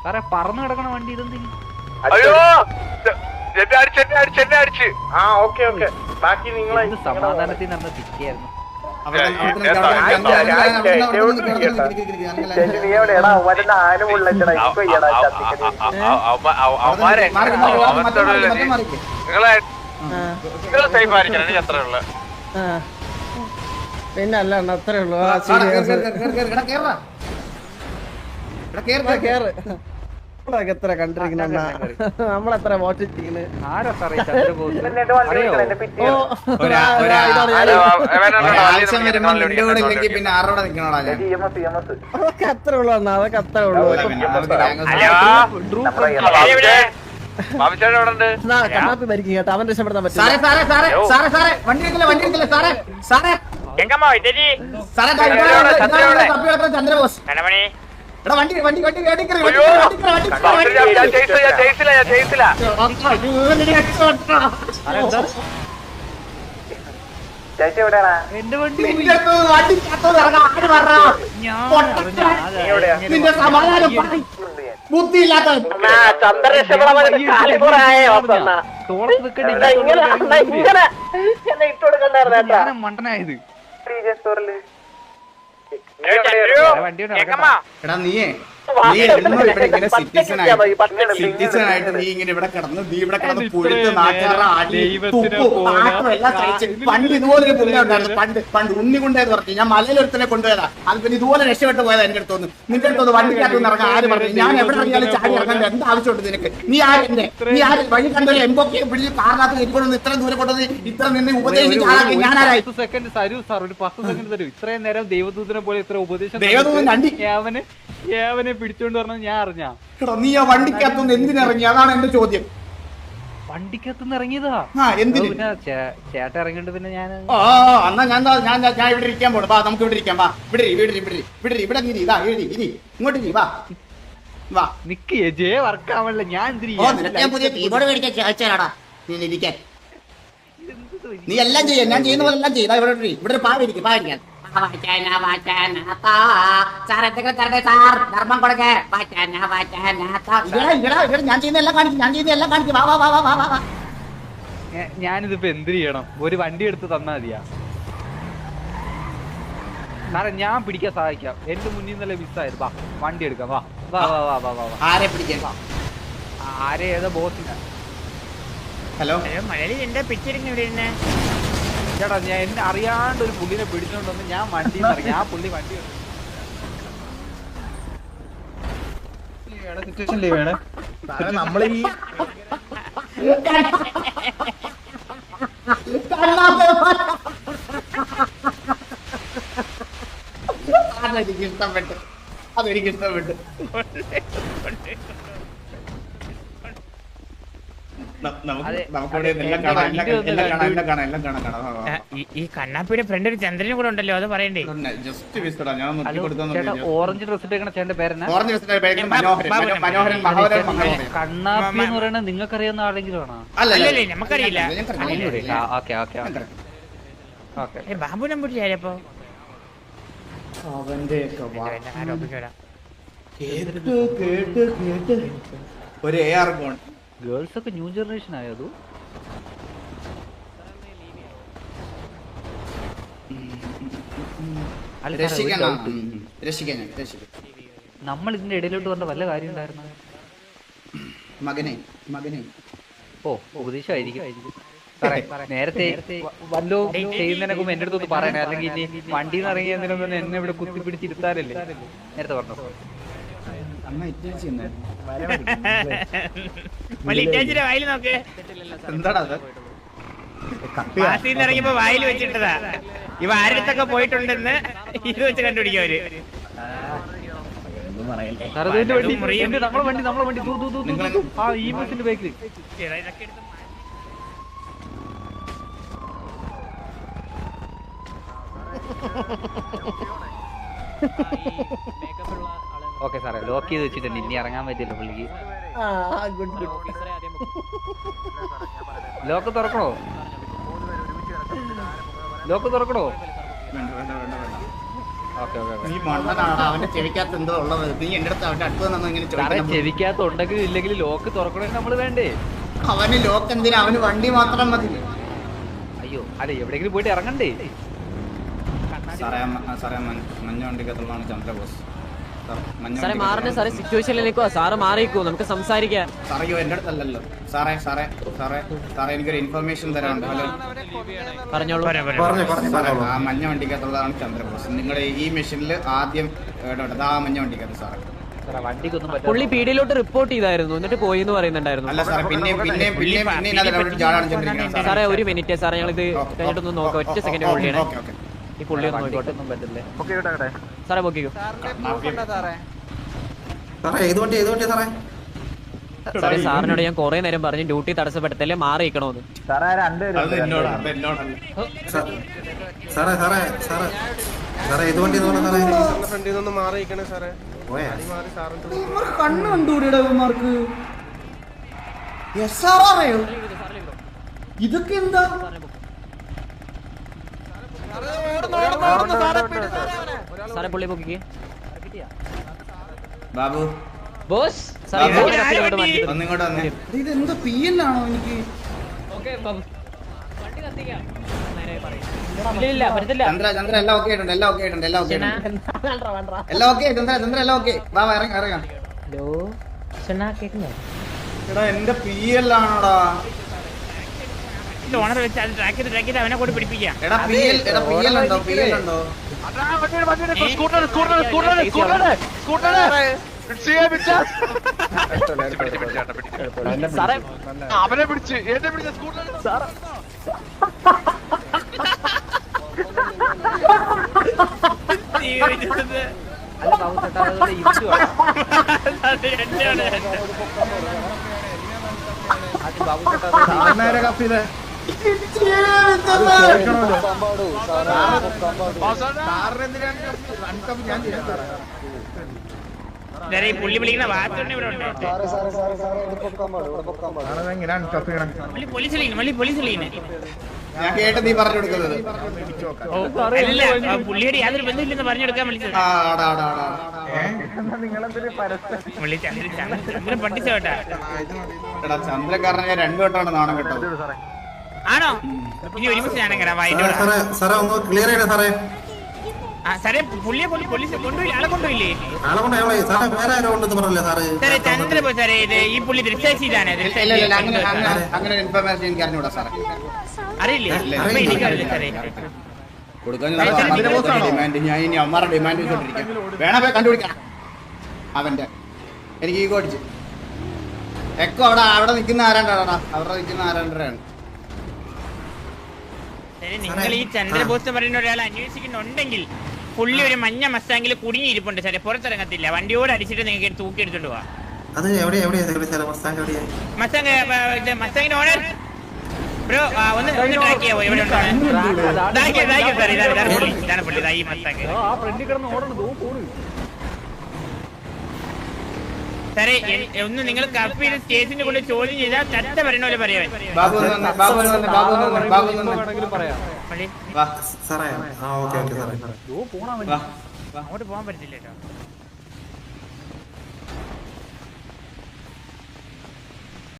സാറേ പറന്നു കിടക്കണ വണ്ടി ഇതെന്തിന്? ബാക്കി നിങ്ങളെ സമാധാനത്തിൽ നടന്ന തിക്കായിരുന്നു. പിന്നെ അല്ല അത്രേ ഉള്ളു. എത്ര കണ്ടിരിക്കുന്ന നമ്മളെത്ര വോട്ടിരിക്കുന്നത്. ആരാ സാറേ ചന്ദ്രബോസ്? പിന്നെ ആരോടെ നിൽക്കണോടാ ഞാൻ? അതൊക്കെ അത്ര ഉള്ളു അണ്ണാ, അതൊക്കെ അത്ര ഉള്ളു. കണ്ണാപ്പി മരിക്കും കേട്ടോ, അവൻ രക്ഷപ്പെടുത്താൻ പറ്റും. ചന്ദ്രബോസ് വണ്ടി വണ്ടി വണ്ടി എന്റെ വണ്ടി ബുദ്ധിയില്ലാത്ത മണ്ടനായത്. എടാ നീയേ സിറ്റിസൺ ആയിട്ട് നീ ഇങ്ങനെ ഇവിടെ കിടന്ന് പുഴുത്ത് നാട്ടുകാരുടെ അടി എല്ലാം കഴിച്ച് പണ്ട് ഇതുപോലൊരു പുള്ളിയ ഉണ്ടായിരുന്നു. പണ്ട് ഉണ്ണികൊണ്ടേന്ന് പറഞ്ഞു ഞാൻ മലയിലൊരുത്തനെ കൊണ്ടുപോയതാ. അത് പിന്നെ ഇതുപോലെ രക്ഷപ്പെട്ട് പോയതാ. എന്റെ അടുത്തൊന്ന് നിന്റെ അടുത്തൊന്ന് വണ്ടിക്കകത്ത് ഇറങ്ങാൻ ആര് പറഞ്ഞു? ഞാൻ എവിടെ ഇറങ്ങിയാലും ചാടി ഇറങ്ങാൻ എന്ത് ആവശ്യമുണ്ട് നിനക്ക്? നീ ആര് വഴി കണ്ടൊരു എംബോക്കെ പിടിച്ച് കാറിനകത്ത് ഇരിക്കൊണ്ടൊന്ന് ഇത്രയും ദൂരം കൊണ്ടുവന്ന് ഇത്ര നിന്ന് ഉപദേശിച്ച് ആളാക്കി ഞാനാരായി? 10 സെക്കൻഡ് തരൂ സാർ, ഒരു 10 സെക്കൻഡ് തരൂ. ഇത്രയും നേരം ദൈവദൂതനെ പോലെ ഇത്ര ഉപദേശം ഏവനെ പിടിച്ചോണ്ട് പറഞ്ഞത് ഞാൻ അറിഞ്ഞാ? നീ ആ വണ്ടിക്കകത്തുനിന്ന് എന്തിനിറങ്ങി? അതാണ് എന്റെ ചോദ്യം. വണ്ടിക്കകത്തുനിന്ന് ഇറങ്ങിയതാ. പിന്നെ ചേട്ടൻ ഇറങ്ങിണ്ട്. പിന്നെ ഞാൻ എന്നാ ഞാൻ ഇവിടെ ഇരിക്കാൻ പോണു. വാ നമുക്ക് ഇവിടെ ഇരിക്കാം. വാ ഇവിടെ ഇങ്ങോട്ട് വാ വാ നിക്ക് ജെ വർക്കാവല്ല. ഞാൻ പുതിയ കീബോർഡ് മേടിക്കാൻ ചോദിച്ചാടാ ഇരിക്കാൻ. നീ എല്ലാം ചെയ്യാം, ഞാൻ ചെയ്യുന്ന പോലെ എല്ലാം ചെയ്താ. ഇവിടെ ഒരു പാവിരിക്കും. ഞാനിതിപ്പോ എന്ത് ചെയ്യണം? ഒരു വണ്ടി എടുത്ത് തന്നാ മതിയാ സാറേ? ഞാൻ പിടിക്കാൻ സഹായിക്കാം. എന്റെ മുന്നിൽ നിന്നല്ലേ മിസ്സായത്. വാ വണ്ടി എടുക്കാം. വാ വാ വാ വാ വാ വാ. ആരെ പിടിക്കാം? ആരെ ഏതാ ബോസിനാ? ഹലോ മലയാളി എന്റെ പിടിച്ചിരുന്നു ഇവിടെ ഇരുന്നേ. ചേട്ടാ ഞാൻ എന്നെ അറിയാണ്ട് ഒരു പുള്ളിനെ പിടിച്ചോണ്ടൊന്ന് ഞാൻ വണ്ടി ഇറങ്ങി. ആ പുള്ളി വണ്ടി നമ്മളീ ഇഷ്ടപ്പെട്ടു. അതെനിക്ക് ഇഷ്ടപ്പെട്ടു. ഈ കണ്ണാപ്പിയുടെ ഫ്രണ്ട് ഒരു ചന്ദ്രനും കൂടെ ഉണ്ടല്ലോ, അത് പറയണ്ടേ? ഓറഞ്ച് ഡ്രസ് ഇട്ടേക്കണ ചേട്ടന്റെ പേരെന്നാ? കണ്ണാപ്പി എന്ന് പറയണത് നിങ്ങൾക്ക് അറിയാവുന്ന ആരെങ്കിലും ആണോ? അല്ലല്ലേ, നമുക്കറിയില്ല. ബാബു നമ്പൂരി ആരപ്പോ? ഒരു AR ഫോൺ. ഗേൾസ് ഒക്കെ ന്യൂ ജനറേഷൻ ആയത്. നമ്മൾ ഇതിന്റെ ഇടയിലോട്ട് പറഞ്ഞ വല്ല കാര്യം ഉണ്ടായിരുന്നു? മകനെ ഓ ഉപദേശമായിരിക്കും. നേരത്തെ വല്ലോ ചെയ്യുന്നതിനൊക്കെ മുമ്പ് എന്റെ അടുത്തൊന്ന് പറയണേ. അല്ലെങ്കിൽ ഇനി വണ്ടിയിൽ നിന്ന് ഇറങ്ങിയതിനൊന്നും എന്നെ ഇവിടെ കുത്തിപ്പിടിച്ചിരുത്താനല്ലേ നേരത്തെ പറഞ്ഞത്. വായിൽ നോക്ക്. എന്താടാ ഇറങ്ങിയപ്പോ വായിൽ വെച്ചിട്ടതാ. ഇവ ആരടുത്തൊക്കെ പോയിട്ടുണ്ടെന്ന് ഇത് വെച്ച് കണ്ടുപിടിക്കും അവര്. നമ്മളെ വണ്ടി ആ ഈ ബസിന്റെ ബേക്കിൽ ഓക്കെ സാറേ ലോക്ക് ചെയ്ത് വെച്ചിട്ടുണ്ട്. ഇനി ഇറങ്ങാൻ പറ്റില്ല പുള്ളിക്ക്. ലോക്ക് തുറക്കണോ? ഓക്കെ ഓക്കെ നീ മണ്ണനാണ്, അവന്റെ ചെവിക്കകത്ത് എന്തോ ഉള്ളത്. നീ എന്റെ അടുത്ത് അവന്റെ അടുത്ത് നിന്ന് ഇങ്ങനെ സാറേ ചോദിക്കണം. ചെവിക്കകത്ത് ഉണ്ടെങ്കിൽ ഇല്ലെങ്കിൽ ലോക്ക് തുറക്കണമെങ്കിൽ നമ്മള് വേണ്ടേ? അവന് ലോക്ക് എന്തിനാ? അവന് വണ്ടി മാത്രം മതി. അയ്യോ അതെ, എവിടെയെങ്കിലും പോയിട്ട് ഇറങ്ങണ്ടേ? സാറേ മഞ്ഞ വണ്ടിക്കകത്തുള്ളതാണ് ചന്ദ്രബോസ്. സാറേ മാറുന്ന സാറേ സിറ്റുവേഷനിലേക്കോ സാറ് മാറിക്കോ, നമുക്ക് സംസാരിക്കാം. സാറയ്യോ എന്റെ അടുത്തല്ലല്ലോ. സാറേ സാറേ സാറേ സാറേ എനിക്കൊരു ഇൻഫർമേഷൻ തരാനുണ്ട്. ഹലോ പറഞ്ഞോളൂ. സാറേ, ആ മഞ്ഞ വണ്ടിക്കകത്തുള്ളതാണ് ചന്ദ്രബോസ്. നിങ്ങളുടെ ഈ മെഷീനിൽ ആദ്യം ഇടപെട്ടത് ആ മഞ്ഞ വണ്ടിക്കകത്ത്. സാറേ സാറേ വണ്ടിക്കൊന്നും പുള്ളി പറ്റില്ല. പീഡിയിലോട്ട് റിപ്പോർട്ട് ചെയ്തായിരുന്നു, എന്നിട്ട് പോയി എന്ന് പറയുന്നുണ്ടായിരുന്നു. അല്ല സാറേ, പിന്നെയും ജാടാണ്. സാറേ ഒരു മിനിറ്റ് സാറേ, ഞങ്ങൾ ഇത് കഴിഞ്ഞിട്ടൊന്ന് നോക്കാം. ഒറ്റ സെക്കൻഡ് ഹോൾഡ് ചെയ്യണേ. Okay okay. ഈ പുള്ളി ഒന്ന് നോക്കിക്കോട്ടെ. ഒന്നും പറ്റില്ലേ? സാറേ പൊക്കിക്കോ. സാറേ സാറിനോട് ഞാൻ കുറെ നേരം പറഞ്ഞു ഡ്യൂട്ടി തടസ്സപ്പെടുത്തല്ലേ, മാറിയിക്കണോന്ന്. അത് എന്നോടാ, അത് എന്നോടല്ല. ഇവർക്ക് കണ്ണ് കണ്ടുകൂടിയുടെ ഇവന്മാർക്ക്. SRR ഇതൊക്കെ എന്താ? സാറേ പുള്ളി പൊക്കിക്ക്. ബാബു ബോസ് സാറേ ഇങ്ങോട്ട് മാറ്റി. ഒന്നിങ്ങോട്ട് വന്നേ. ഇത് എന്താ PL ആണോ? എനിക്ക് ഇല്ല പറ്റത്തില്ല. ചന്ദ്ര എല്ലാം ഓക്കെ ആയിട്ടുണ്ട്. എല്ലാം ഓക്കെ ആയിട്ടുണ്ട്. എല്ലാം ഓക്കെ ആയിട്ടുണ്ട്. എല്ലാം ഓക്കെ. ചന്ദ്ര എല്ലാം ഓക്കെ. വാ ഇറങ്ങാം. ഹലോ ചെന്നാ കേൾക്കുന്നോ? എടാ എന്റെ PL ആണോടാ? ഓണർ വെച്ച് അത് ട്രാക്ക് ചെയ്ത് അവനെ കൂടി പിടിപ്പിക്കാം. എടാ PL ഉണ്ടോ? PL ഉണ്ടോ? സാറേ അവനെ പിടിച്ച് എന്നെ പിടിച്ച സ്കൂട്ടറിൽ സാറേ അല്ല ബാബു ചേട്ടാ, അതുകൊണ്ട് ഇരിച്ചു വേണം. അത് ബാബു ചേട്ടാ ഈ പുള്ളി വിളിക്കുന്ന വാർത്ത ഇവിടെ ഉണ്ട്. പോലീസ് ഞാൻ കേട്ട് നീ പറഞ്ഞു കൊടുക്കുന്നത്. അല്ല പുള്ളിയുടെ യാതൊരു ബന്ധമില്ലെന്ന് പറഞ്ഞു കൊടുക്കാൻ വിളിച്ചത്. ചന്ദ്രൻ പഠിച്ചോട്ടാ. എടാ ചന്ദ്രക്കാരനെ ഞാൻ 2 വട്ടമാണ് നാണം കേട്ടത്. ആണോ? ഇനി ഒരുമിച്ച് ഞാനും കയറാം. സാറേ പുള്ളിയെ കൊണ്ട് പോലീസ് കൊണ്ടുപോയില്ല. ആളെ കൊണ്ടുപോയില്ലേ? സാറേ ചന്ദ്രബോസ് സാറേ, ഇത് ഈ പുള്ളി ദൃശ്യശീലാണ്. ഇല്ല, അങ്ങനെ ഇൻഫർമേഷൻ എനിക്ക് അറിഞ്ഞൂടാ സാറേ. അറിയില്ലേ? അപ്പൊ എനിക്കറിയില്ല സാറേ. കൊടുക്കാൻ ഡിമാൻഡ് ഞാൻ ഇനി അമ്മാരുടെ ഡിമാൻഡ് ചെയ്തോണ്ടിരിക്കാം. വേണം പോയി കണ്ടുപിടിക്കണം അവന്റെ. എനിക്ക് ഈഗോ അടിച്ച് എക്കോ അവിടെ നിൽക്കുന്ന ആരാണ്ടാടാ? അവിടെ നിൽക്കുന്ന ആരാണ്ടാണ്? നിങ്ങൾ ഈ ചന്ദ്രബോസ് പറയുന്ന ഒരാൾ അന്വേഷിക്കുന്നുണ്ടെങ്കിൽ പുള്ളി ഒരു മഞ്ഞ മസ്താങ്കിൽ കുടുങ്ങിയിരിപ്പുണ്ട് സാറേ. പുറത്തിറങ്ങത്തില്ല. വണ്ടിയോട് അടിച്ചിട്ട് നിങ്ങൾക്ക് തൂക്കി എടുത്തോണ്ട് പോവാ. മസ്താങ്ങിന്റെ ഓണർ ബ്രോ ഒന്ന് ട്രാക്ക് ചെയ്യാവോ? എവിടെ ഉണ്ടോ? ഇതാണ് പുള്ളി. ഈ മസ്താങ് ആ ഫ്രണ്ടിൽ കിടന്ന് ഓടണം. സാറേ ഒന്ന് നിങ്ങൾ കപ്പ് ചെയ്ത് സ്റ്റേഷനിൽ കൊണ്ട് ചോദ്യം ചെയ്താൽ ചട്ട പറയുന്ന പോലെ പറയാൻ. പറയാം. അങ്ങോട്ട് പോകാൻ പറ്റില്ല കേട്ടോ.